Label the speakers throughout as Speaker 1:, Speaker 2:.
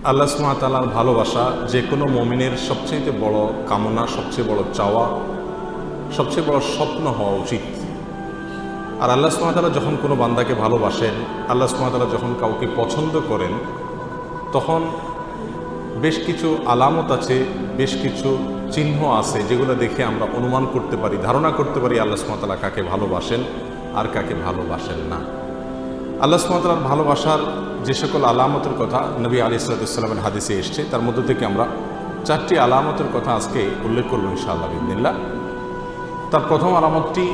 Speaker 1: আল্লাহ সুবহানাহু ওয়া তাআলার ভালোবাসা যে কোনো মুমিনের সবচেয়ে বড় কামনা, সবচেয়ে বড় চাওয়া, সবচেয়ে বড় স্বপ্ন হওয়া উচিত। আর আল্লাহ সুবহানাহু ওয়া তাআলা যখন কোনো বান্দাকে ভালোবাসেন, আল্লাহ সুবহানাহু ওয়া তাআলা যখন কাউকে পছন্দ করেন, তখন বেশ কিছু আলামত আছে, বেশ কিছু চিহ্ন আছে যেগুলো দেখে আমরা অনুমান করতে পারি, ধারণা করতে পারি আল্লাহ সুবহানাহু ওয়া তাআলা কাকে ভালোবাসেন আর কাকে ভালোবাসেন না। আল্লাহ সুবহানাহু ওয়া তাআলার ভালোবাসার যে সকল আলামতের কথা নবী আলাইহিস সালামের হাদিসে এসছে, তার মধ্য থেকে আমরা 4টি আলামতের কথা আজকে উল্লেখ করব ইনশাআল্লাহ বিইذنিল্লাহ। তার প্রথম আলামতটি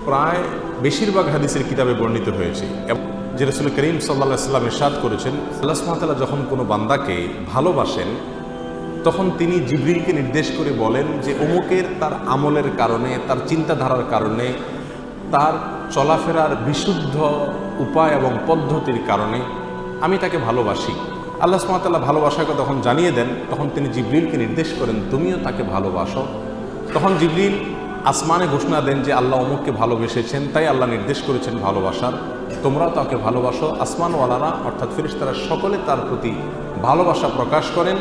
Speaker 1: প্রায় বেশিরভাগ হাদিসের কিতাবে বর্ণিত হয়েছে, যে রাসূল করিম সাল্লাল্লাহু আলাইহি ওয়াসাল্লাম ইরশাদ করেছেন, আল্লাহ সুবহানাহু ওয়া তাআলা যখন কোনো বান্দাকে ভালোবাসেন তখন তিনি জিবরিলকে নির্দেশ করে বলেন যে অমুকের তার আমলের কারণে, তার চিন্তাধারার কারণে, তার চলাফেরার বিশুদ্ধ উপায় এবং পদ্ধতির কারণে আমি তাকে ভালোবাসি। আল্লাহ সুবহানাহু ওয়া তাআলা ভালোবাসাকে তখন জানিয়ে দেন, তখন তিনি জিবরিলকে নির্দেশ করেন তুমিও তাকে ভালোবাসো। তখন জিবরিল আসমানে ঘোষণা দেন যে আল্লাহ অমুককে ভালোবেসেছেন, তাই আল্লাহ নির্দেশ করেছেন ভালোবাসার, তোমরাও তাকে ভালোবাসো। আসমানওয়ালারা অর্থাৎ ফেরেশতারা সকলে তার প্রতি ভালোবাসা প্রকাশ করেন।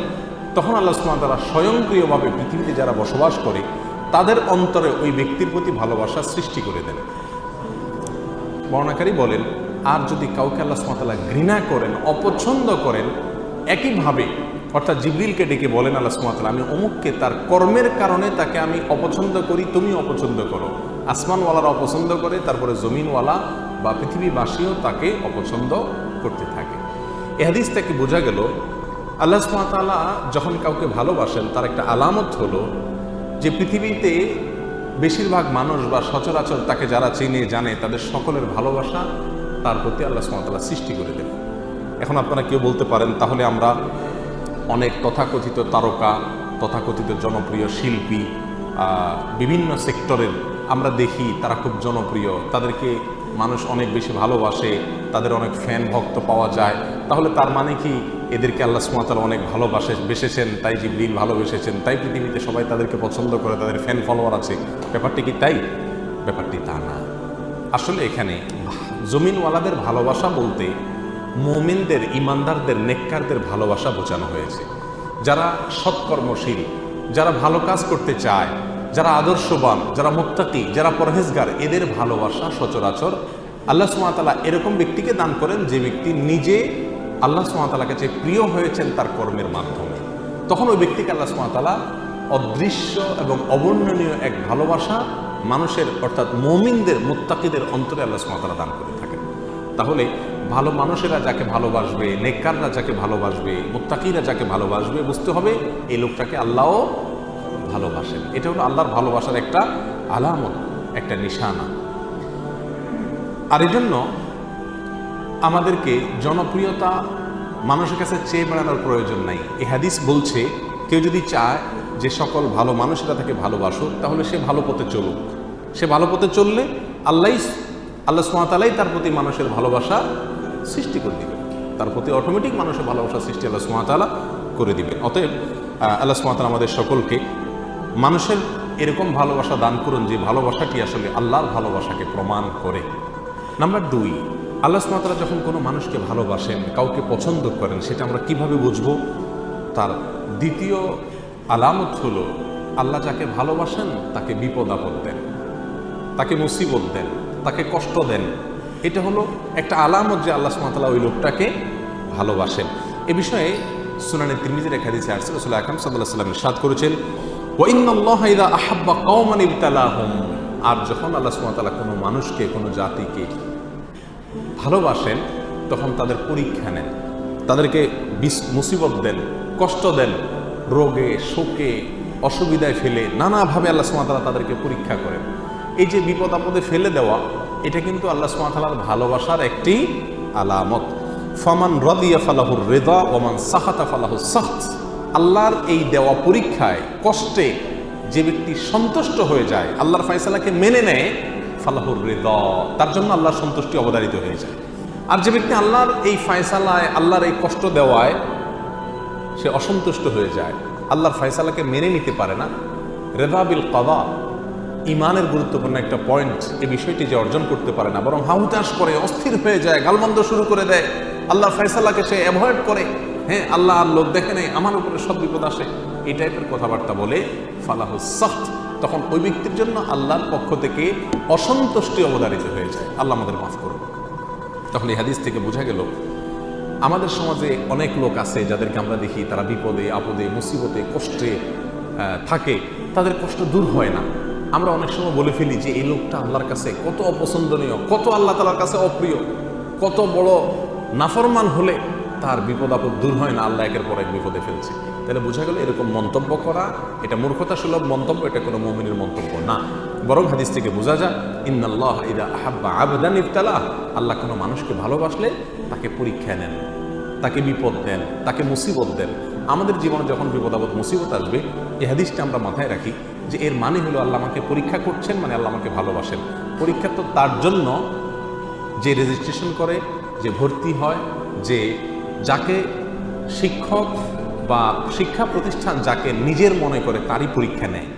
Speaker 1: তখন আল্লাহ সুবহানাহু ওয়া তাআলা স্বয়ংক্রিয়ভাবে পৃথিবীতে যারা বসবাস করে তাদের অন্তরে ওই ব্যক্তির প্রতি ভালোবাসা সৃষ্টি করে দেন। বর্ণনাকারী বলেন, আর যদি কাউকে আল্লাহ সুবহানাহু ওয়া তাআলা ঘৃণা করেন, অপছন্দ করেন, একইভাবে অর্থাৎ জিবরিলকে ডেকে বলেন আল্লাহ সুবহানাহু ওয়া তাআলা আমি অমুককে তার কর্মের কারণে তাকে আমি অপছন্দ করি, তুমি অপছন্দ করো। আসমানওয়ালারা অপছন্দ করে, তারপরে জমিনওয়ালা বা পৃথিবীবাসীও তাকে অপছন্দ করতে থাকে। এ হাদিস থেকে বোঝা গেল আল্লাহ সুবহানাহু ওয়া তাআলা যখন কাউকে ভালোবাসেন তার একটা আলামত হলো যে পৃথিবীতে বেশিরভাগ মানুষ বা সচরাচর তাকে যারা চিনে জানে তাদের সকলের ভালোবাসা তার প্রতি আল্লাহ সুবহানাহু ওয়া তাআলা সৃষ্টি করে দেন। এখন আপনারা কেউ বলতে পারেন, তাহলে আমরা অনেক তথাকথিত তারকা, তথাকথিত জনপ্রিয় শিল্পী, বিভিন্ন সেক্টরের আমরা দেখি তারা খুব জনপ্রিয়, তাদেরকে মানুষ অনেক বেশি ভালোবাসে, তাদের অনেক ফ্যান ভক্ত পাওয়া যায়, তাহলে তার মানে কি এদেরকে আল্লাহ সুবহানাহু ওয়া তাআলা অনেক ভালোবেসেছেন, তাই জিবরিল ভালোবেসেছেন, তাই পৃথিবীতে সবাই তাদেরকে পছন্দ করে, তাদের ফ্যান ফলোয়ার আছে? ব্যাপারটি কি তাই? ব্যাপারটি তা না। আসলে এখানে জমিনওয়ালাদের ভালোবাসা বলতে মুমিনদের, ইমানদারদের, নেককারদের ভালোবাসা বোঝানো হয়েছে। যারা সৎকর্মশীল, যারা ভালো কাজ করতে চায়, যারা আদর্শবান, যারা মুত্তাকি, যারা পরহেজগার, এদের ভালোবাসা সচরাচর আল্লাহ সুবহানাহু ওয়া তাআলা এরকম ব্যক্তিকে দান করেন যে ব্যক্তি নিজে আল্লাহ সুবহানাহু ওয়া তাআলার কাছে প্রিয় হয়েছেন তার কর্মের মাধ্যমে। তখন ওই ব্যক্তিকে আল্লাহ সুবহানাহু ওয়া তাআলা অদৃশ্য এবং অবর্ণনীয় এক ভালোবাসা মানুষের অর্থাৎ মুমিনদের, মুত্তাকিদের অন্তরে আল্লাহ সুবহানাহু ওয়া তাআলা দান করে থাকেন। তাহলে ভালো মানুষেরা যাকে ভালোবাসবে, নেককাররা যাকে ভালোবাসবে, মুত্তাকিরা যাকে ভালোবাসবে, বুঝতে হবে এই লোকটাকে আল্লাহও ভালোবাসেন। এটা হলো আল্লাহর ভালোবাসার একটা আলামত, একটা নিশানা। আর এই জন্য আমাদেরকে জনপ্রিয়তা মানুষের কাছে চেয়ে বেড়ানোর প্রয়োজন নাই। এই হাদিস বলছে কেউ যদি চায় যে সকল ভালো মানুষেরা তাকে ভালোবাসুক, তাহলে সে ভালো পথে চলুক। সে ভালো পথে চললে আল্লাহ সুবহানাহু ওয়া তাআলাই তার প্রতি মানুষের ভালোবাসা সৃষ্টি করে দিবে, তার প্রতি অটোমেটিক মানুষের ভালোবাসা সৃষ্টি আল্লাহ সুবহানাহু ওয়া তাআলা করে দিবেন। অতএব আল্লাহ সুবহানাহু ওয়া তাআলা আমাদের সকলকে মানুষের এরকম ভালোবাসা দান করুন যে ভালোবাসাটি আসলে আল্লাহর ভালোবাসাকে প্রমাণ করে। নাম্বার 2, আল্লাহ সুবহানাহু ওয়া তাআলা যখন কোনো মানুষকে ভালোবাসেন, কাউকে পছন্দ করেন, সেটা আমরা কিভাবে বুঝবো? তার দ্বিতীয় আলামত হলো আল্লাহ যাকে ভালোবাসেন তাকে বিপদ আপদ দেন, তাকে মুসিবত দেন, তাকে কষ্ট দেন। এটা হলো একটা আলামত যে আল্লাহ সুবহানাহু ওয়া তাআলা ওই লোকটাকে ভালোবাসেন। এ বিষয়ে সুনানে তিরমিজির এক হাদিসে আসছে, রাসূল আকরাম সাল্লাল্লাহু আলাইহি ওয়াসাল্লাম ইরশাদ করেছেন, ওয়া ইন্নাল্লাহা ইযা আহাব্বা কওমান ইবতালাহুম। আর যখন আল্লাহ সুবহানাহু ওয়া তাআলা কোনো মানুষকে, কোনো জাতিকে ভালোবাসেন তখন তাদের পরীক্ষা নেন, তাদেরকে মুসিবত দেন, কষ্ট দেন, রোগে, শোকে, অসুবিধায় ফেলে নানাভাবে আল্লাহ সুবহানাহু ওয়া তাআলা তাদেরকে পরীক্ষা করেন। এই যে বিপদ আপদে ফেলে দেওয়া, এটা কিন্তু আল্লাহ সুবহানাহু ওয়া তাআলার ভালোবাসার একটি আলামত। ফামান রাদিয়া ফালাহুর রিদা ওয়া মান সাখাতা ফালাহুস সাখত। আল্লাহর এই দেওয়া পরীক্ষায়, কষ্টে যে ব্যক্তি সন্তুষ্ট হয়ে যায়, আল্লাহর ফয়সালাকে মেনে নেয়, ফালাহুর রিদা, তার জন্য আল্লাহর সন্তুষ্টি অবধারিত হয়ে যায়। আর যে ব্যক্তি আল্লাহর এই ফয়সালায়, আল্লাহর এই কষ্ট দেওয়ায় সে অসন্তুষ্ট হয়ে যায়, আল্লাহর ফয়সালাকে মেনে নিতে পারে না, রিদা বিল কাদা, ইমানের গুরুত্বপূর্ণ একটা পয়েন্ট, এই বিষয়টি যে অর্জন করতে পারে না, বরং হাহুতাশ করে, অস্থির হয়ে যায়, গালমন্দ শুরু করে দেয়, আল্লাহর ফয়সালাকে সে অ্যাভয়েড করে, হ্যাঁ আল্লাহ আর লোক দেখে নাই, আমার উপরে সব বিপদ আসে, এই টাইপের কথাবার্তা বলে ফালাহু সাখত, তখন ওই ব্যক্তির জন্য আল্লাহর পক্ষ থেকে অসন্তুষ্টি অবধারিত হয়ে যায়। আল্লাহ আমাদের মাফ করুন। তখন এই হাদিস থেকে বোঝা গেল আমাদের সমাজে অনেক লোক আছে যাদেরকে আমরা দেখি তারা বিপদে আপদে মুসিবতে কষ্টে থাকে, তাদের কষ্ট দূর হয় না। আমরা অনেক সময় বলে ফেলি যে এই লোকটা আল্লাহর কাছে কত অপছন্দনীয়, কত আল্লাহ তাআলার কাছে অপ্রিয়, কত বড় নাফরমান হলে তার বিপদ আপদ দূর হয় না, আল্লাহ একের পর এক বিপদে ফেলছে। তাহলে বোঝা গেল এরকম মন্তব্য করা এটা মূর্খতা সুলভ মন্তব্য, এটা কোনো মুমিনের মন্তব্য না। বরং হাদিস থেকে বোঝা যায় ইন্নাল্লাহ ইযা আহাব্বা আবদান ইবতালাহ, আল্লাহ কোনো মানুষকে ভালোবাসলে তাকে পরীক্ষা নেন, তাকে বিপদ দেন, তাকে মুসিবত দেন। আমাদের জীবনে যখন বিপদ আপদ মুসিবত আসবে এই হাদিসটা আমরা মাথায় রাখি যে এর মানে হলো আল্লাহ আমাকে পরীক্ষা করছেন, মানে আল্লাহ আমাকে ভালোবাসেন। পরীক্ষা তো তার জন্য যে রেজিস্ট্রেশন করে, যে ভর্তি হয়, যে যাকে শিক্ষক বা শিক্ষা প্রতিষ্ঠান যাকে নিজের মনে করে তারই পরীক্ষা নেয়।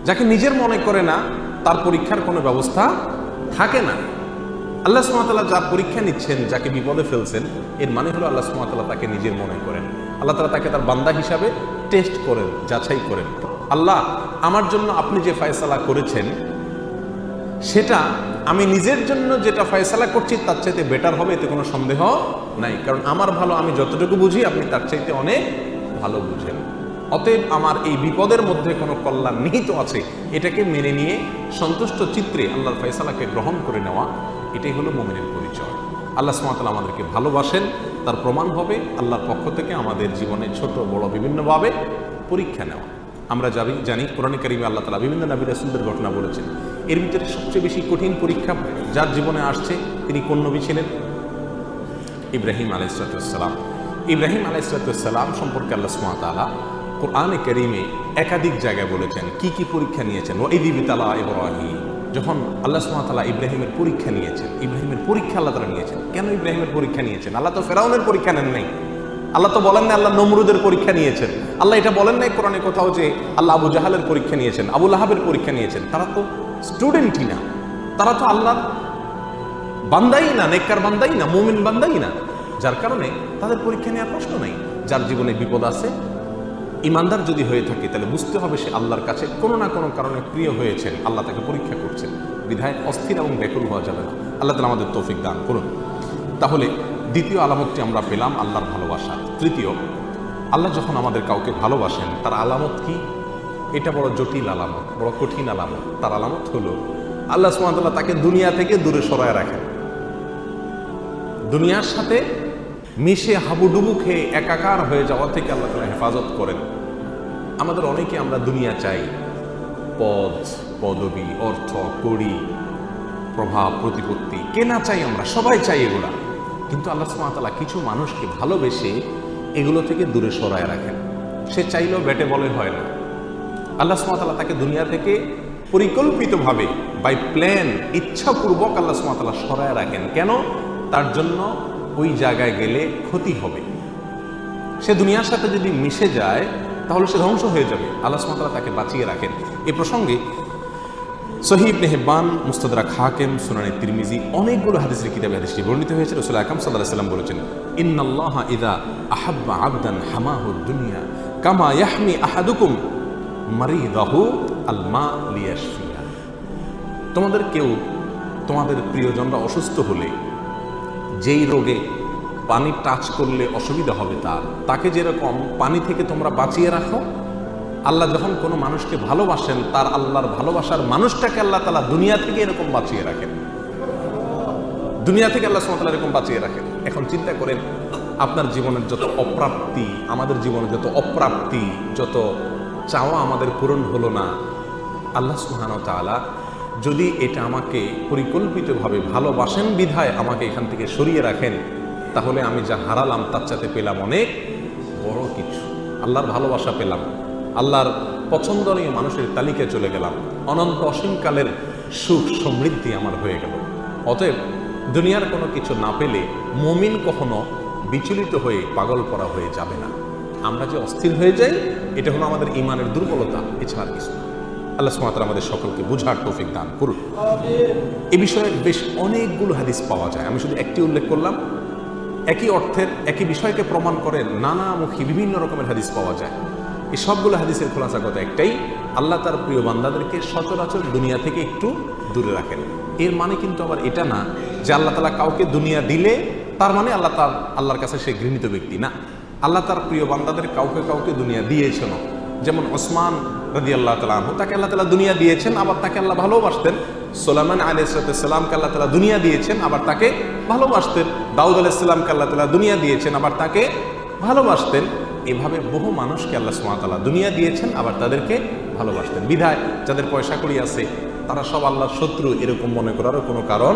Speaker 1: যাকে নিজের মনে করে না তার পরীক্ষার কোনো ব্যবস্থা থাকে না। আল্লাহ সুবহানাহু ওয়া তাআলা যার পরীক্ষা নিচ্ছেন, যাকে বিপদে ফেলছেন, এর মানে হলো আল্লাহ সুবহানাহু ওয়া তাআলা তাকে নিজের মনে করেন। আল্লাহ তাআলা তাকে তার বান্দা হিসাবে টেস্ট করেন, যাচাই করেন। আল্লাহ আমার জন্য আপনি যে ফয়সালা করেছেন সেটা আমি নিজের জন্য যেটা ফয়সালা করছি তার চাইতে বেটার হবে, এতে কোনো সন্দেহ নাই। কারণ আমার ভালো আমি যতটুকু বুঝি আপনি তার চাইতে অনেক ভালো বুঝেন। অতএব আমার এই বিপদের মধ্যে কোনো কল্যাণ নিহিত আছে, এটাকে মেনে নিয়ে সন্তুষ্ট চিত্রে আল্লাহর ফয়সালাকে গ্রহণ করে নেওয়া, এটাই হলো মুমিনের পরিচয়। আল্লাহ সুবহানাহু ওয়া তাআলা আমাদেরকে ভালোবাসেন, তার প্রমাণ হবে আল্লাহর পক্ষ থেকে আমাদের জীবনে ছোট বড় বিভিন্নভাবে পরীক্ষা নেওয়া। আমরা জানি কোরআনে কারিমে আল্লাহ তাআলা বিভিন্ন নবী রাসূলদের ঘটনা বলেছেন। এর ভিতরে সবচেয়ে বেশি কঠিন পরীক্ষা যার জীবনে আসছে তিনি কোন নবী ছিলেন? ইব্রাহিম আলাইহিস সালাম। ইব্রাহিম আলাইহিস সালাম সম্পর্কে আল্লাহ সুবহানাহু ওয়া তাআলা কোরআনে কারিমে একাধিক জায়গায় বলেছেন কি কি পরীক্ষা নিয়েছেন। ওয়া ইয ইবতালা ইব্রাহিম, যখন আল্লাহ সুবহানাহু ওয়া তাআলা ইব্রাহিমের পরীক্ষা নিয়েছেন, ইব্রাহিমের পরীক্ষা আল্লাহ তাআলা নিয়েছেন। কেন ইব্রাহিমের পরীক্ষা নিয়েছেন? আল্লাহ তো ফেরাউনের পরীক্ষা নেন নাই, আল্লাহ তো বলেন না আল্লাহ নমরুদের পরীক্ষা নিয়েছেন, আল্লাহ এটা বলেন নাই কোরআনে কোথাও যে আল্লাহ আবু জাহালের পরীক্ষা নিয়েছেন, আবু লাহাবের পরীক্ষা নিয়েছেন। তারা তো স্টুডেন্টই না, তারা তো আল্লাহর বান্দাই না, নেককার বান্দাই না, মুমিন বান্দাই না, যার কারণে তাদের পরীক্ষা নেওয়ার প্রশ্ন নাই। যার জীবনে বিপদ আছে, ইমানদার যদি হয়ে থাকে তাহলে বুঝতে হবে সে আল্লাহর কাছে কোনো না কোনো কারণে প্রিয় হয়েছেন, আল্লাহ তাকে পরীক্ষা করছেন। বিধায় অস্থির এবং ব্যাকুল হওয়া যাবে না। আল্লাহ তাআলা আমাদের তৌফিক দান করুন। তাহলে দ্বিতীয় আলামতটি আমরা পেলাম আল্লাহর ভালোবাসা। তৃতীয়, আল্লাহ যখন আমাদের কাউকে ভালোবাসেন তার আলামত কি? এটা বড় জটিল আলামত, বড় কঠিন আলামত। তার আলামত হলো আল্লাহ সুবহানাহু ওয়া তাআলা তাকে দুনিয়া থেকে দূরে সরায় রাখেন, দুনিয়ার সাথে মিশে হাবুডুবু খেয়ে একাকার হয়ে যাওয়া থেকে আল্লাহ তাআলা হেফাজত করেন। আমাদের অনেকে আমরা দুনিয়া চাই, পদ পদবি, অর্থ কড়ি, প্রভাব প্রতিপত্তি, কে না চাই? আমরা সবাই চাই এগুলা। কিন্তু আল্লাহ সুবহানাহু ওয়া তাআলা কিছু মানুষকে ভালোবেসে এগুলো থেকে দূরে সরায় রাখেন। সে চাইলেও ব্যাটে বলে হয় না। আল্লাহ সুবহানাহু ওয়া তাআলা তাকে দুনিয়া থেকে পরিকল্পিতভাবে বাই প্ল্যান ইচ্ছাপূর্বক আল্লাহ সুবহানাহু ওয়া তাআলা সরায় রাখেন। কেন? তার জন্য ওই জায়গায় গেলে ক্ষতি হবে। সে দুনিয়ার সাথে যদি মিশে যায় তাহলে সে ধ্বংস হয়ে যাবে। আল্লাহ সুবহানাহু ওয়া তাআলা তাকে বাঁচিয়ে রাখেন। এই প্রসঙ্গে সহিহ ইবনে হিব্বান, মুস্তাদরাক হাকিম, সুনানে তিরমিজি অনেকগুলো হাদিসের কিতাবে হাদিসটি বর্ণিত হয়েছে। রাসূল আকরাম সাল্লাল্লাহু আলাইহি ওয়াসাল্লাম বলেছেন, ইন্নাল্লাহা ইযা আহাব্বা আবদান হামাহু দুনিয়া কামা ইয়াহমি আহাদুকুম মারিদাহু আল মা লিয়াশফিয়া। তোমাদের কেউ তোমাদের প্রিয়জনরা অসুস্থ হলে যেই রোগে পানি টাচ করলে অসুবিধা হবে তাকে যেরকম পানি থেকে তোমরা বাঁচিয়ে রাখো, আল্লাহ যখন কোনো মানুষকে ভালোবাসেন তার আল্লাহর ভালোবাসার মানুষটাকে আল্লাহ তাআলা দুনিয়া থেকে এরকম বাঁচিয়ে রাখেন। দুনিয়া থেকে আল্লাহ সুবহানাহু ওয়া তাআলা এরকম বাঁচিয়ে রাখেন। এখন চিন্তা করেন আপনার জীবনের যত অপ্রাপ্তি, আমাদের জীবনের যত অপ্রাপ্তি, যত চাওয়া আমাদের পূরণ হলো না, আল্লাহ সুবহানাহু ওয়া তাআলা যদি এটা আমাকে পরিকল্পিতভাবে ভালোবাসেন বিধায় আমাকে এখান থেকে সরিয়ে রাখেন, তাহলে আমি যা হারালাম তার চাইতে পেলাম অনেক বড় কিছু। আল্লাহর ভালোবাসা পেলাম, আল্লাহর পছন্দনীয় মানুষের তালিকায় চলে গেলাম, অনন্ত অসীমকালের সুখ সমৃদ্ধি আমার হয়ে গেল। অতএব দুনিয়ার কোনো কিছু না পেলে মুমিন কখনো বিচলিত হয়ে পাগল করা হয়ে যাবে না। আমরা যে অস্থির হয়ে যাই এটা হলো আমাদের ঈমানের দুর্বলতা, এছাড়া কিছু না। আল্লাহ সুবহানাহু ওয়া তাআলা আমাদের সকলকে বুঝার তৌফিক দান করুন। এই বিষয়ে বেশ অনেকগুলো হাদিস পাওয়া যায়, আমি শুধু একটি উল্লেখ করলাম। একই অর্থের একই বিষয়কে প্রমাণ করে নানামুখী বিভিন্ন রকমের হাদিস পাওয়া যায়। এই সবগুলো হাদিসের খোলাসা কথা একটাই, আল্লাহ তার প্রিয় বান্দাদেরকে সচরাচর দুনিয়া থেকে একটু দূরে রাখেন। এর মানে কিন্তু আবার এটা না যে আল্লাহ তাআলা কাউকে দুনিয়া দিলে তার মানে আল্লাহর কাছে সে ঘৃণিত ব্যক্তি না। আল্লাহ তার প্রিয় বান্দাদের কাউকে কাউকে দুনিয়া দিয়েছেন। যেমন ওসমান রাদিয়াল্লাহু তাআলা আনহু, তাকে আল্লাহ তাআলা দুনিয়া দিয়েছেন, আবার তাকে আল্লাহ ভালোবাসতেন। সুলাইমান আলাইহিস সালামকে আল্লাহ তাআলা দুনিয়া দিয়েছেন, আবার তাকে ভালোবাসতেন। দাউদ আলাইহিস সালামকে আল্লাহ তাআলা দুনিয়া দিয়েছেন, আবার তাকে ভালোবাসতেন। এভাবে বহু মানুষকে আল্লাহ সুবহানাহু ওয়া তাআলা দুনিয়া দিয়েছেন, আবার তাদেরকে ভালোবাসতেন। বিধায় যাদের পয়সা কড়ি আছে তারা সব আল্লাহর শত্রু এরকম মনে করারও কোনো কারণ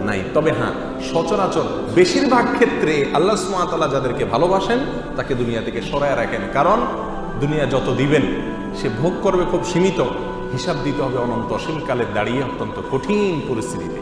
Speaker 1: নাই। তবে হ্যাঁ, সচরাচর বেশিরভাগ ক্ষেত্রে আল্লাহ সুবহানাহু ওয়া তাআলা যাদেরকে ভালোবাসেন তাকে দুনিয়া থেকে সরায় রাখেন। কারণ দুনিয়া যত দিবেন সে ভোগ করবে খুব সীমিত, হিসাব দিতে হবে অনন্ত অসীমকালে দাঁড়িয়ে অত্যন্ত কঠিন পরিস্থিতিতে।